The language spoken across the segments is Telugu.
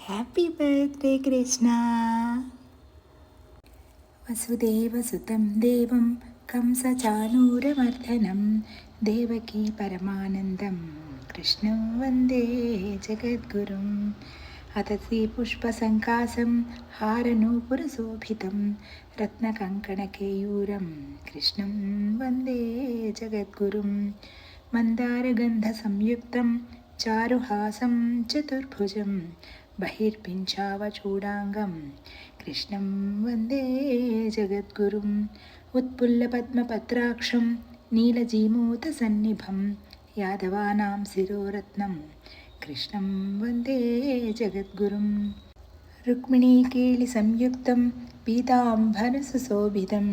Happy birthday Krishna. వసుదేవసుతం దేవం కంసచానూరమర్దనం దేవకీ పరమానందం కృష్ణం వందే జగద్గురుం. అతసి పుష్పసంకాసం హారనూపురశోభితం రత్నకంకణకేయూరం కృష్ణం వందే జగద్గురుం. మందారగంధసంయుక్తం చారుహాసం చతుర్భుజం బహిర్పించావచూడాంగం కృష్ణం వందే జగద్గురుం. ఉత్పుల్లపద్మపత్రాక్షం నీలజీమూతసన్నిభం యాదవానాం శిరోరత్నం కృష్ణం వందే జగద్గురుం. రుక్మిణీకేళిసంయుక్తం పీతాంబరసుశోభితం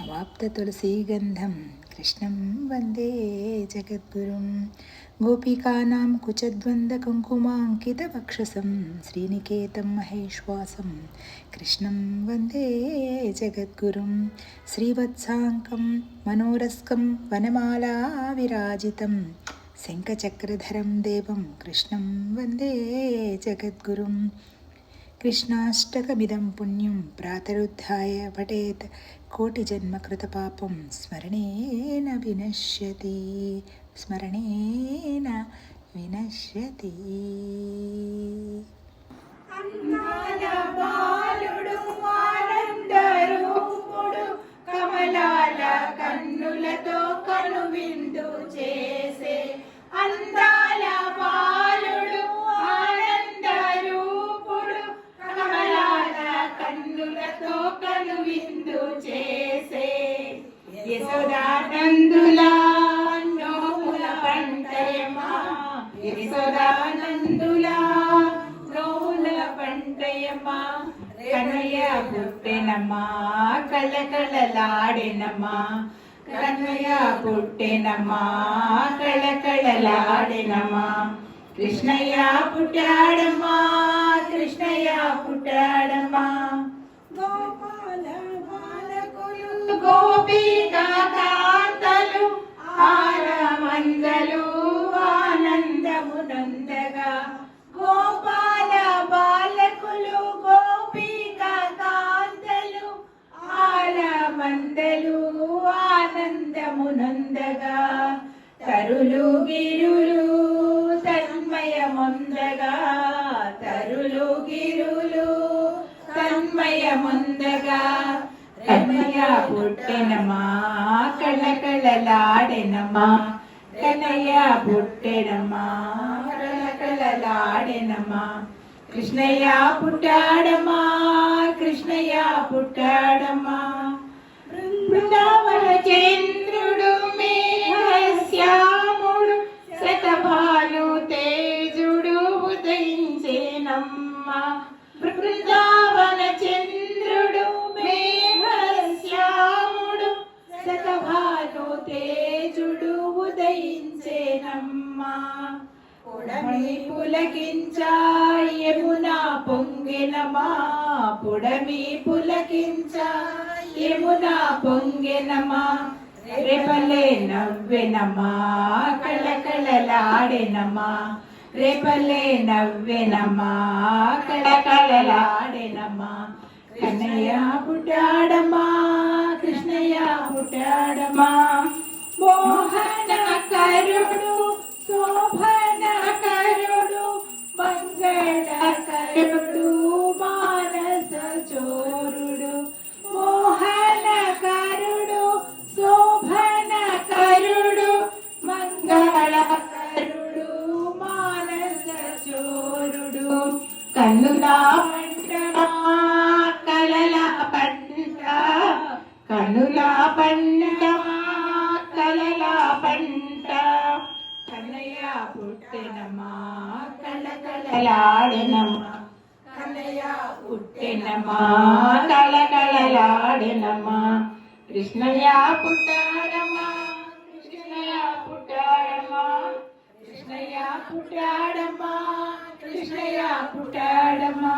అవాప్తతులసీగంధం కృష్ణం వందే జగద్గురుం. గోపికానాం కుచద్వందకుంకుమాంకితవక్షసం శ్రీనికేతం మహేశ్వాసం కృష్ణం వందే జగద్గురుం. శ్రీవత్సాంకం మనోరస్కం వనమాలా విరాజితం శంఖచక్రధరం దేవం కృష్ణం వందే జగద్గురుం. కృష్ణాష్టకమిదం పుణ్యం ప్రాతరుద్ధాయ పఠేత్ కోటిజన్మకృతపాపం స్మరణేన వినశ్యతి స్మరణేన వినశ్యతి. అందాల బాలుడు ఆనందరూపుడు కమలాల కన్నులతో కనువిందు చేసే అందాల బాలుడు ఆనందరూపుడు కమలాల కన్నులతో కనువిందు చేసే యశోదానందుల నోముల పంటయమా యశోదానందుల నోముల పంటయమా కన్నయ్య పుట్టెనమ్మా కళకళలాడెనమ్మా కన్నయ్య పుట్టెనమ్మా కళకళలాడెనమ్మా కృష్ణయ్య పుట్టాడమ్మా కృష్ణయ్య పుట్టాడమ్మా. గోపాల బాలకులు గోపికా కాంతలు ఆరమందలు ఆనందమునందగా గోపాల బాలకులు గోపికా కాంతలు ఆరమందలు ఆనందమునందగా తరులు గిరులు తన్మయముందగా తరులు గిరులు తన్మయముందగా కన్నయ్య పుట్టెనమా కళకళలాడెనమా కన్నయ్య పుట్టెనమా కళకళలాడెనమా కృష్ణయ్య పుట్టాడమ్మా కృష్ణయ్య పుట్టాడమ్మా. బృందావన చంద్రుడు మేఘశ్యాముడు శతభాను తేజుడు ఉదయించేనమ్మా బృందావన చంద్రుడు మేఘశ్యాముడు శతభాను తేజుడు ఉదయించేనమ్మా. పుడమి పులకించా యమునా పొంగెనమా పుడమి పులకించా యమునా పొంగెనమా రేపలే నవ్వెనమా కళకళలాడెనమా రేపలే నవ్వెనమా కళకళలాడెనమా. కన్నయ్య పుట్టాడమ్మా కృష్ణయ్య పుట్టాడమ్మా. మోహన కరుడు శోభన కరుడు మంగళ కరుడు మానస చోరుడు మోహన కరుడు శోభన కరుడు మంగళ కరుడు మానస చోరుడు కన్నులా పంట కలల పంట కన్నులా పంట కలల పంట కన్నయ్య పుట్టెనమ్మా కళకళలాడెనమ్మా కన్నయ్య పుట్టెనమ్మా కళకళలాడెనమ్మా. కృష్ణయ్య పుట్టాడమ్మా కృష్ణయ్య పుట్టాడమ్మా కృష్ణయ్య పుట్టాడమ్మా కృష్ణయ్య పుట్టాడమ్మా.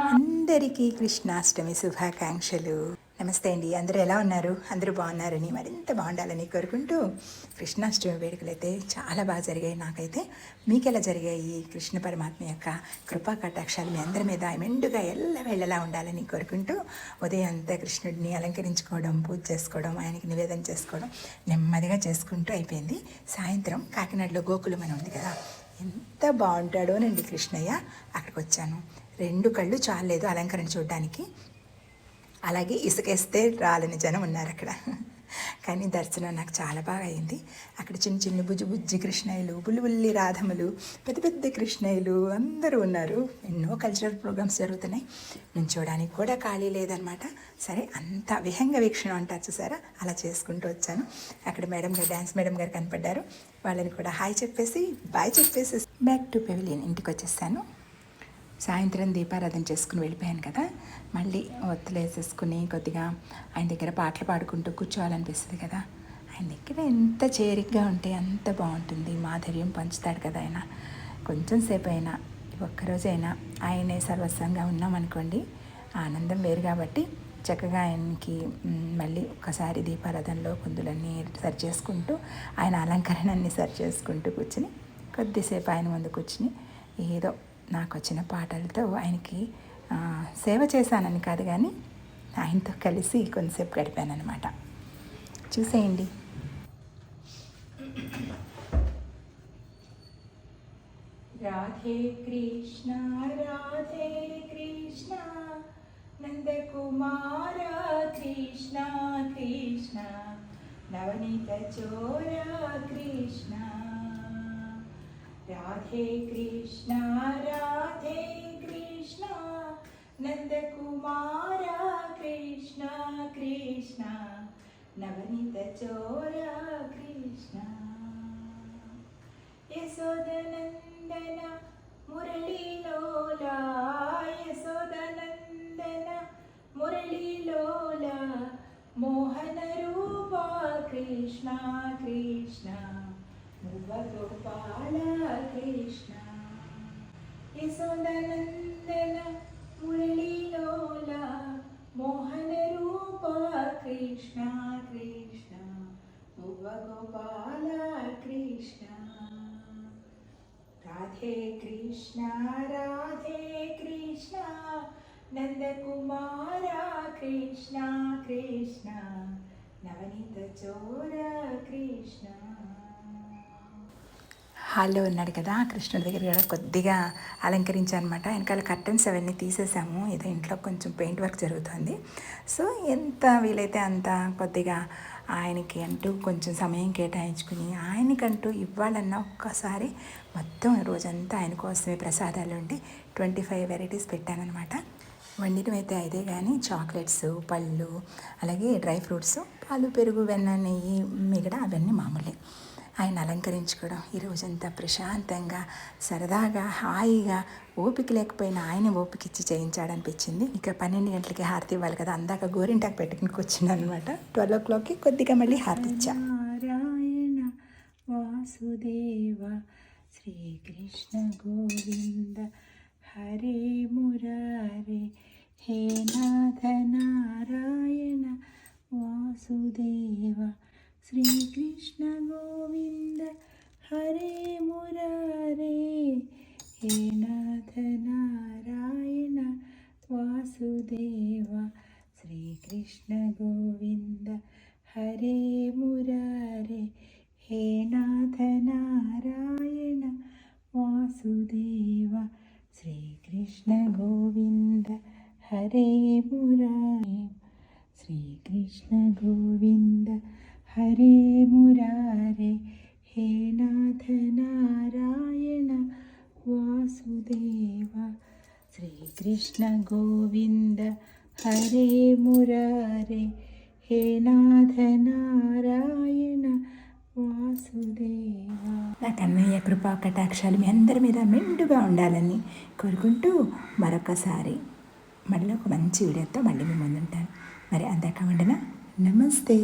అందరికీ కృష్ణాష్టమి శుభాకాంక్షలు. నమస్తే అండి. అందరూ ఎలా ఉన్నారు? అందరూ బాగున్నారని, మరింత బాగుండాలని కోరుకుంటూ, కృష్ణాష్టమి వేడుకలు అయితే చాలా బాగా జరిగాయి. నాకైతే మీకు ఎలా జరిగాయి? కృష్ణ పరమాత్మ యొక్క కృపా కటాక్షాలు మీ అందరి మీద మెండుగా ఎల్లవేళలా ఉండాలని కోరుకుంటూ, ఉదయం అంతా కృష్ణుడిని అలంకరించుకోవడం, పూజ చేసుకోవడం, ఆయనకి నివేదన చేసుకోవడం నెమ్మదిగా చేసుకుంటూ అయిపోయింది. సాయంత్రం కాకినాడలో గోకులం అని ఉంది కదా, ఎంత బాగుంటాడోనండి కృష్ణయ్య. అక్కడికి వచ్చాను. 2 కళ్ళు చాలలేదు అలంకరణ చూడడానికి. అలాగే ఇసుకేస్తే రాలని జనం ఉన్నారు అక్కడ. కానీ దర్శనం నాకు చాలా బాగా అయింది. అక్కడ చిన్న చిన్న బుజ్జి కృష్ణయ్యలు, బుల్లి రాధములు, పెద్ద పెద్ద కృష్ణయ్యలు అందరూ ఉన్నారు. ఎన్నో కల్చరల్ ప్రోగ్రామ్స్ జరుగుతున్నాయి. నుంచోడానికి కూడా ఖాళీ లేదనమాట. సరే, అంత విహంగ వీక్షణ అంటారు చూసారా, అలా చేసుకుంటూ వచ్చాను. అక్కడ మేడం గారు, డ్యాన్స్ మేడం గారు కనపడ్డారు. వాళ్ళని కూడా హాయ్ చెప్పేసి, బాయ్ చెప్పేసి బ్యాక్ టు పెవిలియన్ ఇంటికి వచ్చేసాను. సాయంత్రం దీపారాధన చేసుకుని వెళ్ళిపోయాను కదా, మళ్ళీ ఒత్తులు వేసేసుకుని కొద్దిగా ఆయన దగ్గర పాటలు పాడుకుంటూ కూర్చోవాలనిపిస్తుంది కదా. ఆయన దగ్గర ఎంత చేరికగా ఉంటే అంత బాగుంటుంది. మాధుర్యం పంచుతాడు కదా ఆయన. కొంచెం సేపు అయినా, ఒక్కరోజైనా ఆయనే సర్వస్వంగా ఉన్నామనుకోండి, ఆనందం వేరు. కాబట్టి చక్కగా ఆయనకి మళ్ళీ ఒకసారి దీపారాధనలో కుందులన్నీ సరి చేసుకుంటూ, ఆయన అలంకరణని సరి చేసుకుంటూ కూర్చుని కొద్దిసేపు ఆయన ముందు కూర్చుని ఏదో నాకు వచ్చిన పాటలతో ఆయనకి సేవ చేశానని కాదు, కానీ ఆయనతో కలిసి కొంతసేపు గడిపాను అనమాట. చూసేయండి. రాధే కృష్ణ రాధే కృష్ణ నందకుమార కృష్ణ కృష్ణ నవనీత చోర కృష్ణ. రాధే కృష్ణ రాధే కృష్ణ నందకుమార కృష్ణ కృష్ణ నవనీత చోర కృష్ణ. యశోదనందన మురళీలోల యశోదనందన మురళీలోల మోహన రూప కృష్ణ కృష్ణ గోపాల కృష్ణ. యశోదనందన మురళీలోల మోహన రూప కృష్ణ కృష్ణ గోపాల కృష్ణ. రాధే కృష్ణ రాధే కృష్ణ నందకుమార కృష్ణ కృష్ణ నవనీత చోర కృష్ణ. హాల్లో ఉన్నాడు కదా, కృష్ణుడి దగ్గర కూడా కొద్దిగా అలంకరించానమాట. వెనకాల కర్టన్స్ అవన్నీ తీసేసాము. ఏదో ఇంట్లో కొంచెం పెయింట్ వర్క్ జరుగుతుంది. సో ఎంత వీలైతే అంత కొద్దిగా ఆయనకి అంటూ కొంచెం సమయం కేటాయించుకుని, ఆయనకంటూ ఇవ్వాలన్న ఒక్కసారి మొత్తం రోజంతా ఆయన కోసమే ప్రసాదాలు ఉండి 25 వెరైటీస్ పెట్టానమాట. వండినవి అయితే అయితే కానీ చాక్లెట్స్, పళ్ళు, అలాగే డ్రై ఫ్రూట్స్, పాలు, పెరుగు, వెన్న, నెయ్యి, మిగడ అవన్నీ మామూలే. ఆయన అలంకరించుకోవడం ఈ రోజంతా ప్రశాంతంగా, సరదాగా, హాయిగా, ఓపిక లేకపోయినా ఆయన ఓపిక ఇచ్చి చేయించాడనిపించింది. ఇక 12 గంటలకి హారతి ఇవ్వాలి కదా, అందాక గోరింటాకు పెట్టుకుని కూర్చున్నాను అనమాట. 12 o'clockకి కొద్దిగా మళ్ళీ హారతి ఇచ్చా. నారాయణ వాసుదేవ శ్రీకృష్ణ గోవింద హరే మురారే హే నాథ నారాయణ వాసుదేవ శ్రీకృష్ణ గోవింద హరే మురారే హే నాథ నారాయణ వాసుదేవ శ్రీకృష్ణ గోవింద హరే మురారే హే నాథ నారాయణ వాసుదేవ శ్రీకృష్ణ గోవింద హరే మురారే శ్రీకృష్ణ గోవింద హరే మురారే హే నాథ నారాయణ వాసుదేవ శ్రీకృష్ణ గోవింద హరే మురారే హే నాథ నారాయణ వాసుదేవ. నా కన్నయ్య కృపా కటాక్షాలు మీ అందరి మీద మెండుగా ఉండాలని కోరుకుంటూ మరొకసారి మళ్ళీ ఒక మంచి వీడియోతో మళ్ళీ మీ ముందుంటాను. మరి అందాక ఉండనా? నమస్తే.